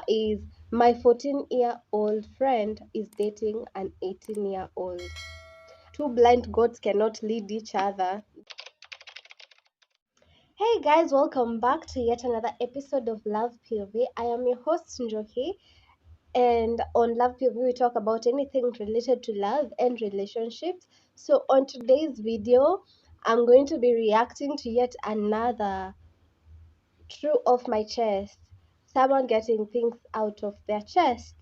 is my 14-year-old friend is dating an 18-year-old. Two blind goats cannot lead each other. Hey guys, welcome back to yet another episode of Love POV. I am your host Njoki, and on Love POV we talk about anything related to love and relationships. So on today's video, I'm going to be reacting to yet another true off my chest, someone getting things out of their chest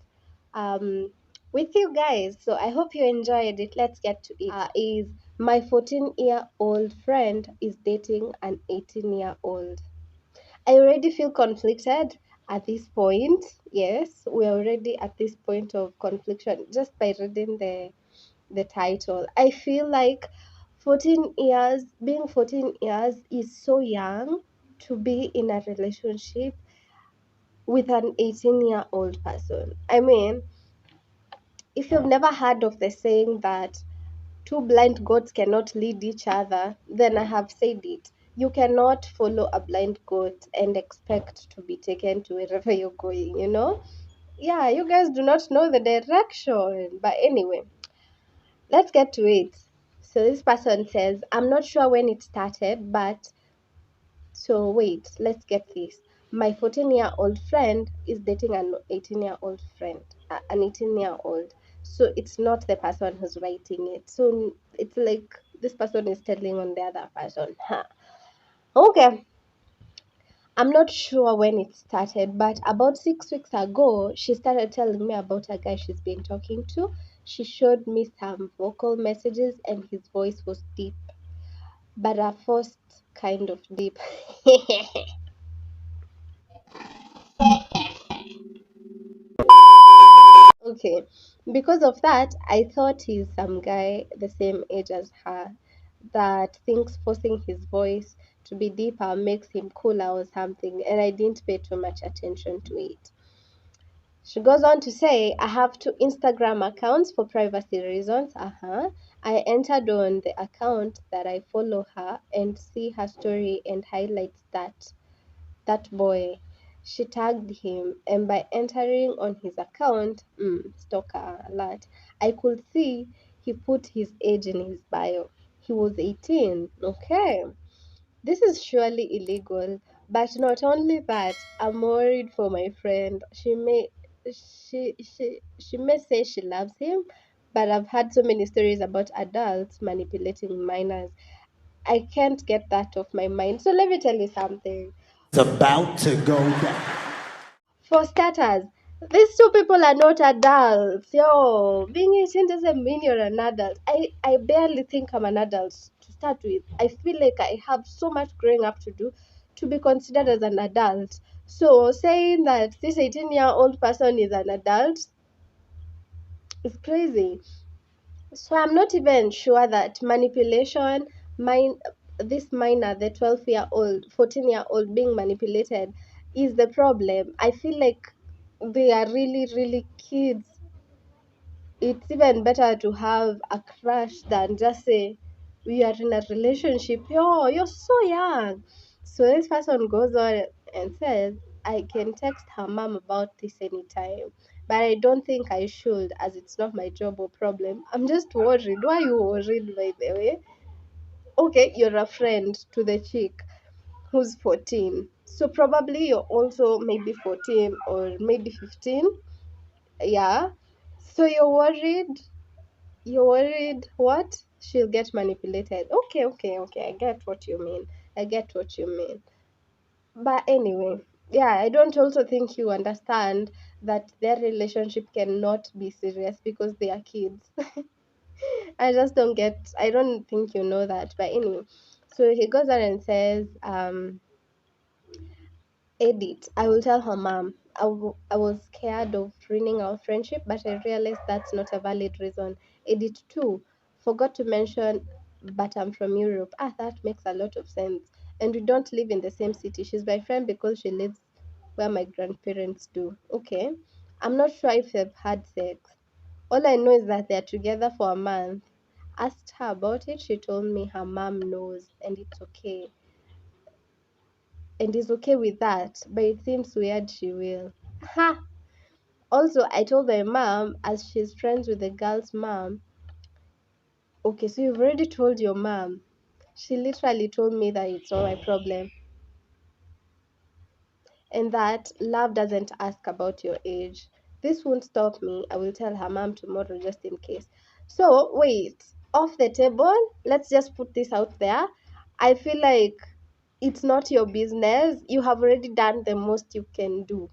um with you guys. So I hope you enjoyed it. Let's get to it. Is my 14-year-old friend is dating an 18-year-old. I already feel conflicted at this point. Yes, we're already at this point of confliction just by reading the title. I feel like 14 years, being 14 years is so young to be in a relationship with an 18-year-old person. I mean, if you've never heard of the saying that two blind goats cannot lead each other, then I have said it. You cannot follow a blind goat and expect to be taken to wherever you're going, you know? Yeah, you guys do not know the direction. But anyway, let's get to it. So this person says, I'm not sure when it started, but so wait, let's get this. My 14-year-old friend is dating an 18-year-old friend, an 18-year-old. So it's not the person who's writing it. So it's like this person is telling on the other person. Huh. Okay. I'm not sure when it started, but about 6 weeks ago, she started telling me about a guy she's been talking to. She showed me some vocal messages, and his voice was deep, but a forced kind of deep. Okay, because of that, I thought he's some guy the same age as her that thinks forcing his voice to be deeper makes him cooler or something, and I didn't pay too much attention to it. She goes on to say, I have two Instagram accounts for privacy reasons. I entered on the account that I follow her and see her story and highlights that boy. She tagged him, and by entering on his account, stalker alert, I could see he put his age in his bio. He was 18. Okay. This is surely illegal. But not only that, I'm worried for my friend. She may say she loves him, but I've heard so many stories about adults manipulating minors. I can't get that off my mind. So let me tell you something. It's about to go down. For starters, these two people are not adults. Yo, being 18 doesn't mean you're an adult. I barely think I'm an adult to start with. I feel like I have so much growing up to do to be considered as an adult. So saying that this 18-year-old person is an adult is crazy. So I'm not even sure that manipulation, mine, this minor, the 12-year-old, 14-year-old being manipulated is the problem. I feel like they are really, really kids. It's even better to have a crush than just say, we are in a relationship. Yo, you're so young. So this person goes on and says, I can text her mom about this anytime. But I don't think I should, as it's not my job or problem. I'm just worried. Why are you worried, by the way? Okay, you're a friend to the chick who's 14. So probably you're also maybe 14 or maybe 15. Yeah. So you're worried what? She'll get manipulated. Okay. I get what you mean. I get what you mean. But anyway, yeah, I don't also think you understand that their relationship cannot be serious because they are kids. I don't think you know that. But anyway, so he goes on and says, Edit, I will tell her mom. I was scared of ruining our friendship, but I realized that's not a valid reason. Edit 2, forgot to mention, but I'm from Europe. That makes a lot of sense. And we don't live in the same city. She's my friend because she lives where my grandparents do. Okay. I'm not sure if they've had sex. All I know is that they're together for a month. Asked her about it. She told me her mom knows and it's okay. And is okay with that, but it seems weird she will. Ha! Also, I told my mom, as she's friends with the girl's mom. Okay, so you've already told your mom. She literally told me that it's not my problem and that love doesn't ask about your age. This won't stop me. I will tell her mom tomorrow just in case. So, wait, off the table, let's just put this out there. I feel like it's not your business. You have already done the most you can do.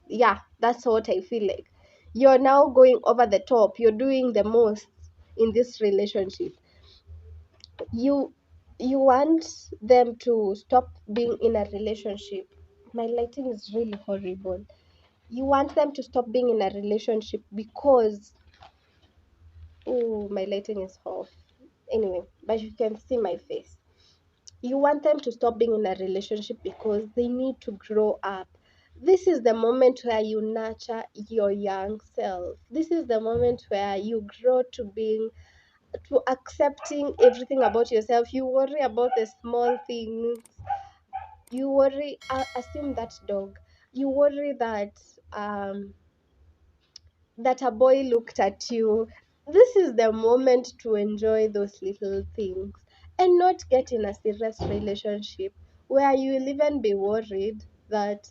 Yeah, that's what I feel like. You're now going over the top. You're doing the most in this relationship. You you want them to stop being in a relationship. My lighting is really horrible. You want them to stop being in a relationship because, oh, my lighting is off. Anyway, but you can see my face. You want them to stop being in a relationship because they need to grow up. This is the moment where you nurture your young self. This is the moment where you grow to accepting everything about yourself. You worry about the small things. You worry, assume that dog. You worry that a boy looked at you. This is the moment to enjoy those little things and not get in a serious relationship where you will even be worried that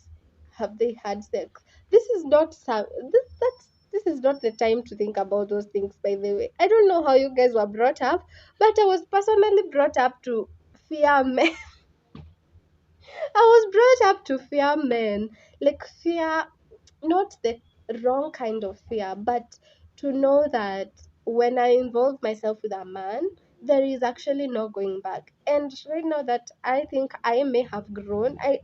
have they had sex. This is not some this is not the time to think about those things, by the way. I don't know how you guys were brought up, but I was personally brought up to fear men. I was brought up to fear men. Like fear, not the wrong kind of fear, but to know that when I involve myself with a man, there is actually no going back. And right now that I think I may have grown, I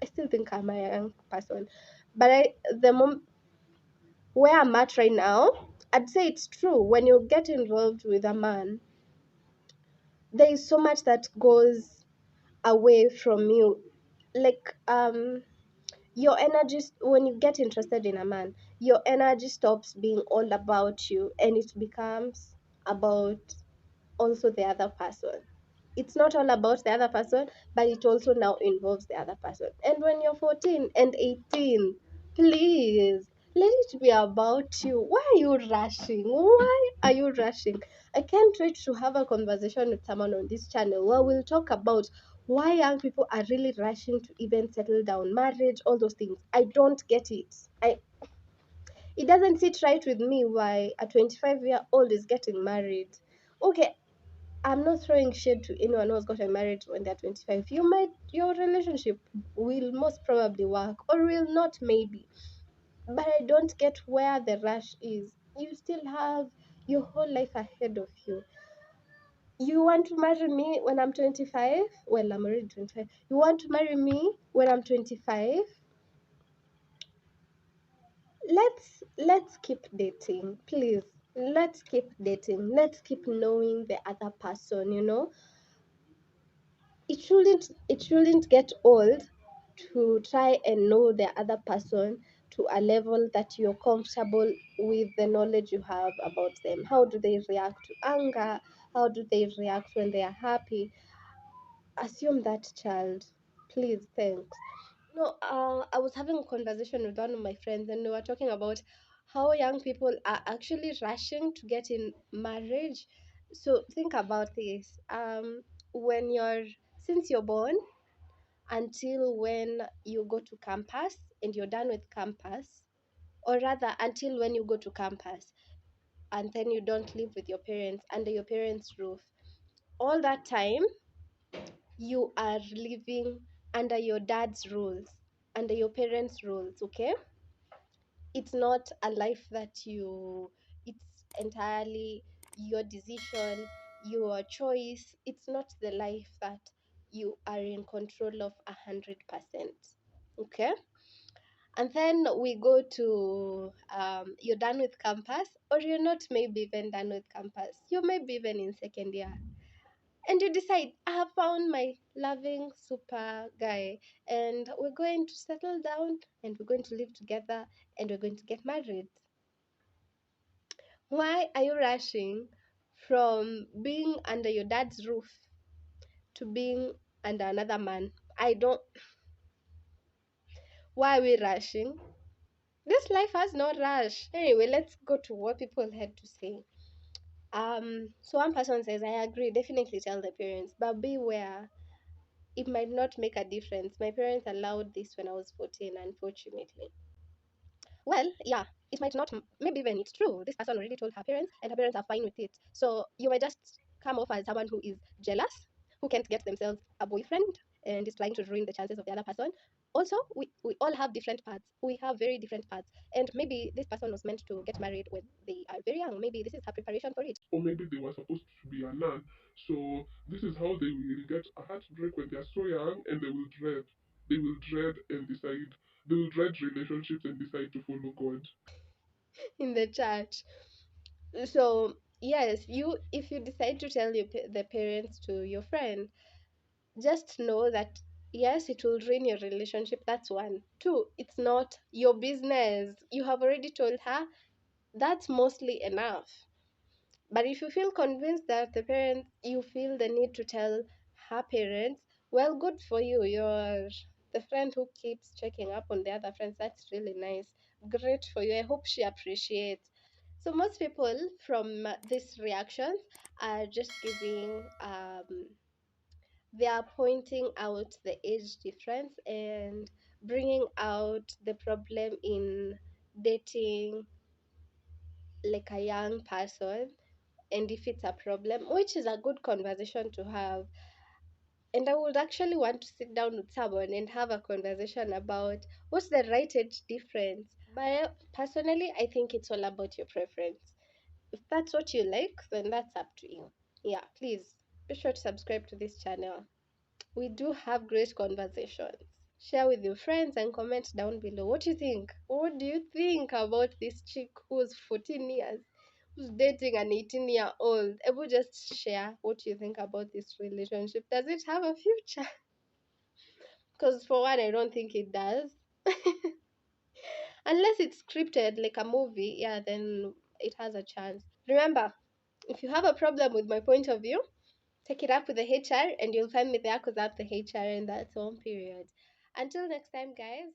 still think I'm a young person. But the where I'm at right now, I'd say it's true. When you get involved with a man, there is so much that goes away from you. Like your energy, when you get interested in a man, your energy stops being all about you and it becomes about also the other person. It's not all about the other person, but it also now involves the other person. And when you're 14 and 18, please let it be about you. Why are you rushing? Why are you rushing? I can't wait to have a conversation with someone on this channel where we'll talk about why young people are really rushing to even settle down, marriage, all those things. I don't get it. It doesn't sit right with me why a 25-year-old is getting married. Okay, I'm not throwing shade to anyone who's gotten married when they're 25. Your relationship will most probably work or will not, maybe. But I don't get where the rush is. You still have your whole life ahead of you. You want to marry me when I'm 25? Well, I'm already 25. You want to marry me when I'm 25? Let's keep dating, please. Let's keep dating. Let's keep knowing the other person, it shouldn't get old to try and know the other person to a level that you're comfortable with the knowledge you have about them. How do they react to anger? How do they react when they are happy? Assume that child, please. Thanks. No, I was having a conversation with one of my friends, and we were talking about how young people are actually rushing to get in marriage. So think about this. When you're since you're born until when you go to campus and you're done with campus, or rather until when you go to campus and then you don't live with your parents under your parents' roof. All that time you are living under your dad's rules, under your parents' rules, okay? It's not a life that it's entirely your decision, your choice. It's not the life that you are in control of 100%. Okay? And then we go to you're done with campus, or you're not maybe even done with campus. You're maybe even in second year and you decide, I have found my loving super guy and we're going to settle down and we're going to live together and we're going to get married. Why are you rushing from being under your dad's roof to being under another man? I don't. Why are we rushing? This life has no rush. Anyway, let's go to what people had to say. So one person says, I agree, definitely tell the parents, but beware, it might not make a difference. My parents allowed this when I was 14, unfortunately. Well, yeah, it might not, maybe even it's true. This person already told her parents, and her parents are fine with it. So you might just come off as someone who is jealous, who can't get themselves a boyfriend, and is trying to ruin the chances of the other person. Also, we all have different paths. We have very different paths. And maybe this person was meant to get married when they are very young. Maybe this is her preparation for it. Or maybe they were supposed to be a nun. So this is how they will get a heartbreak when they are so young, and they will dread. They will dread and decide. They will dread relationships and decide to follow God. In the church. So yes, you if you decide to tell the parents to your friend, just know that yes, it will ruin your relationship. That's one. Two, it's not your business. You have already told her. That's mostly enough. But if you feel convinced that the parents, you feel the need to tell her parents, well, good for you. You're the friend who keeps checking up on the other friends. That's really nice. Great for you. I hope she appreciates. So most people from these reactions are just giving they are pointing out the age difference and bringing out the problem in dating like a young person, and if it's a problem, which is a good conversation to have. And I would actually want to sit down with someone and have a conversation about what's the right age difference. But personally, I think it's all about your preference. If that's what you like, then that's up to you. Yeah, please be sure to subscribe to this channel. We do have great conversations. Share with your friends and comment down below. What do you think? What do you think about this chick who's 14 years, who's dating an 18-year-old? Ever just share what you think about this relationship. Does it have a future? Because for one, I don't think it does. Unless it's scripted like a movie, yeah, then it has a chance. Remember, if you have a problem with my point of view, take it up with the HR and you'll find me there because I'm the HR in that zone period. Until next time, guys.